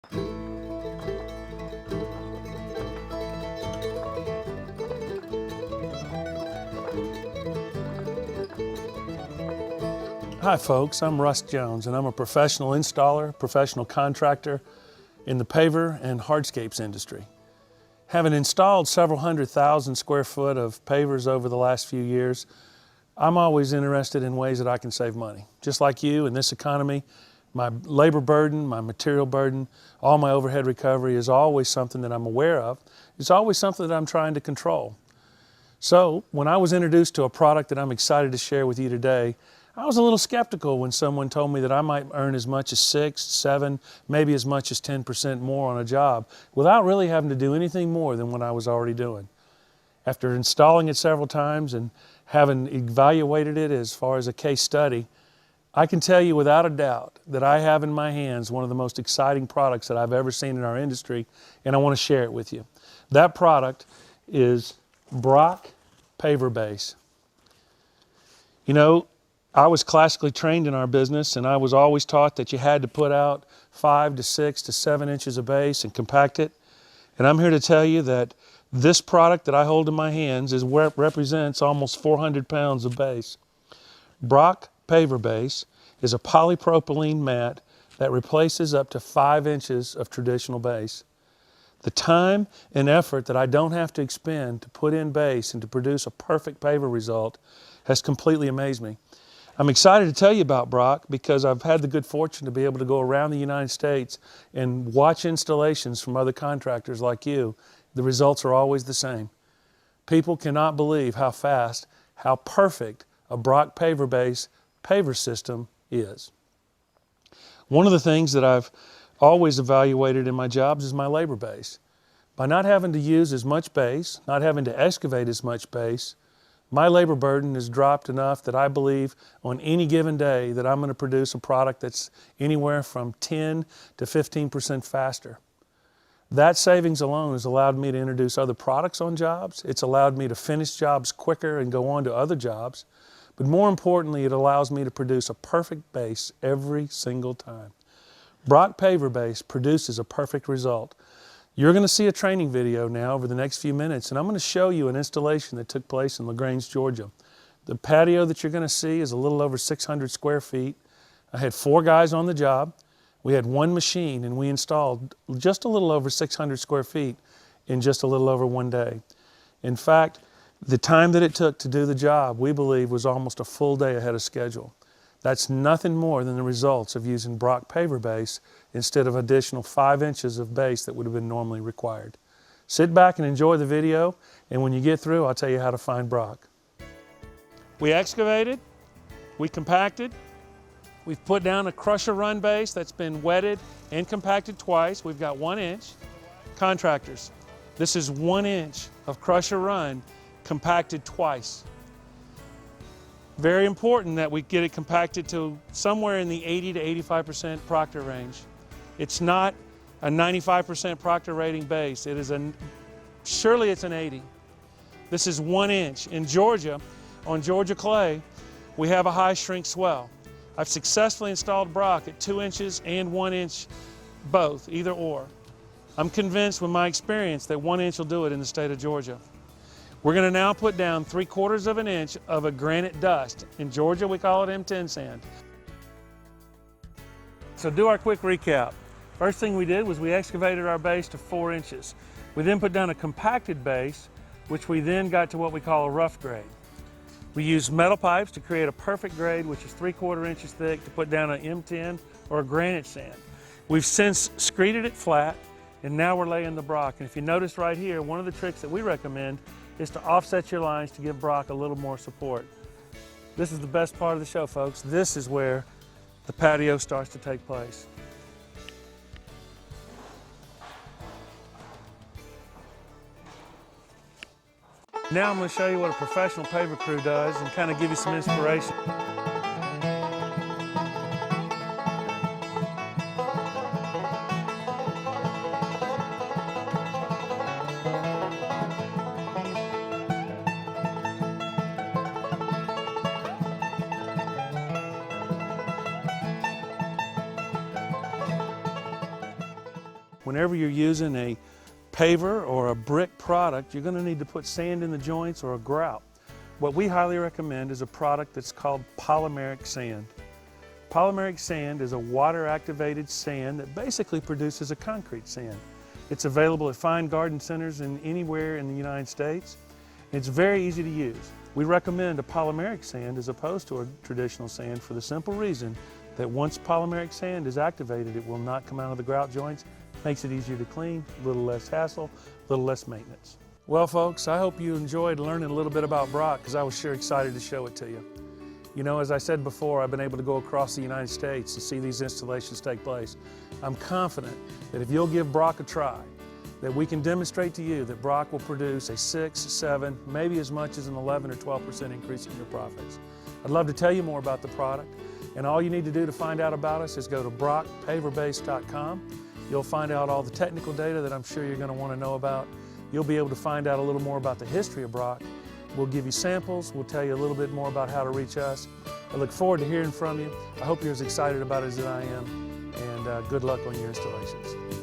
Hi folks, I'm Russ Jones and I'm a professional installer, professional contractor in the paver and hardscapes industry. Having installed several 100,000 square foot of pavers over the last few years, I'm always interested in ways that I can save money. Just like you, in this economy, my labor burden, my material burden, all my overhead recovery is always something that I'm aware of. It's always something that I'm trying to control. So when I was introduced to a product that I'm excited to share with you today, I was a little skeptical when someone told me that I might earn as much as 6, 7, maybe as much as 10% more on a job without really having to do anything more than what I was already doing. After installing it several times and having evaluated it as far as a case study, I can tell you without a doubt that I have in my hands one of the most exciting products that I've ever seen in our industry, and I want to share it with you. That product is Brock PaverBase. You know, I was classically trained in our business, and I was always taught that you had to put out 5 to 6 to 7 inches of base and compact it. And I'm here to tell you that this product that I hold in my hands represents almost 400 pounds of base. Brock PaverBase is a polypropylene mat that replaces up to 5 inches of traditional base. The time and effort that I don't have to expend to put in base and to produce a perfect paver result has completely amazed me. I'm excited to tell you about Brock because I've had the good fortune to be able to go around the United States and watch installations from other contractors like you. The results are always the same. People cannot believe how fast, how perfect a Brock PaverBase paver system is. One of the things that I've always evaluated in my jobs is my labor base. By not having to use as much base, not having to excavate as much base, my labor burden is dropped enough that I believe on any given day that I'm going to produce a product that's anywhere from 10 to 15% faster. That savings alone has allowed me to introduce other products on jobs. It's allowed me to finish jobs quicker and go on to other jobs. But more importantly, it allows me to produce a perfect base every single time. Brock PaverBase produces a perfect result. You're going to see a training video now over the next few minutes, and I'm going to show you an installation that took place in LaGrange, Georgia. The patio that you're going to see is a little over 600 square feet. I had 4 guys on the job. We had 1 machine, and we installed just a little over 600 square feet in just a little over 1 day. In fact, the time that it took to do the job, we believe, was almost a full day ahead of schedule. That's nothing more than the results of using Brock PaverBase instead of additional 5 inches of base that would have been normally required. Sit back and enjoy the video, and when you get through, I'll tell you how to find Brock. We excavated, we compacted, we've put down a crusher run base that's been wetted and compacted twice. We've got 1 inch. Contractors, this is 1 inch of crusher run compacted twice. Very important that we get it compacted to somewhere in the 80 to 85% Proctor range. It's not a 95% Proctor rating base. It is surely it's an 80. This is 1 inch. In Georgia, on Georgia clay, we have a high shrink swell. I've successfully installed Brock at 2 inches and 1 inch, both, either or. I'm convinced with my experience that 1 inch will do it in the state of Georgia. We're going to now put down 3/4 of an inch of a granite dust. In Georgia, we call it M10 sand. So do our quick recap. First thing we did was we excavated our base to 4 inches. We then put down a compacted base, which we then got to what we call a rough grade. We used metal pipes to create a perfect grade, which is 3/4 inches thick, to put down an M10 or a granite sand. We've since screeded it flat, and now we're laying the Brock. And if you notice right here, one of the tricks that we recommend is to offset your lines to give Brock a little more support. This is the best part of the show, folks. This is where the patio starts to take place. Now I'm going to show you what a professional paver crew does and kind of give you some inspiration. Whenever you're using a paver or a brick product, you're going to need to put sand in the joints or a grout. What we highly recommend is a product that's called polymeric sand. Polymeric sand is a water-activated sand that basically produces a concrete sand. It's available at fine garden centers and anywhere in the United States. It's very easy to use. We recommend a polymeric sand as opposed to a traditional sand for the simple reason that once polymeric sand is activated, it will not come out of the grout joints. Makes it easier to clean, a little less hassle, a little less maintenance. Well folks, I hope you enjoyed learning a little bit about Brock, because I was sure excited to show it to you. You know, as I said before, I've been able to go across the United States and see these installations take place. I'm confident that if you'll give Brock a try, that we can demonstrate to you that Brock will produce a 6, 7, maybe as much as an 11 or 12% increase in your profits. I'd love to tell you more about the product, and all you need to do to find out about us is go to brockpaverbase.com. You'll find out all the technical data that I'm sure you're going to want to know about. You'll be able to find out a little more about the history of Brock. We'll give you samples. We'll tell you a little bit more about how to reach us. I look forward to hearing from you. I hope you're as excited about it as I am, and good luck on your installations.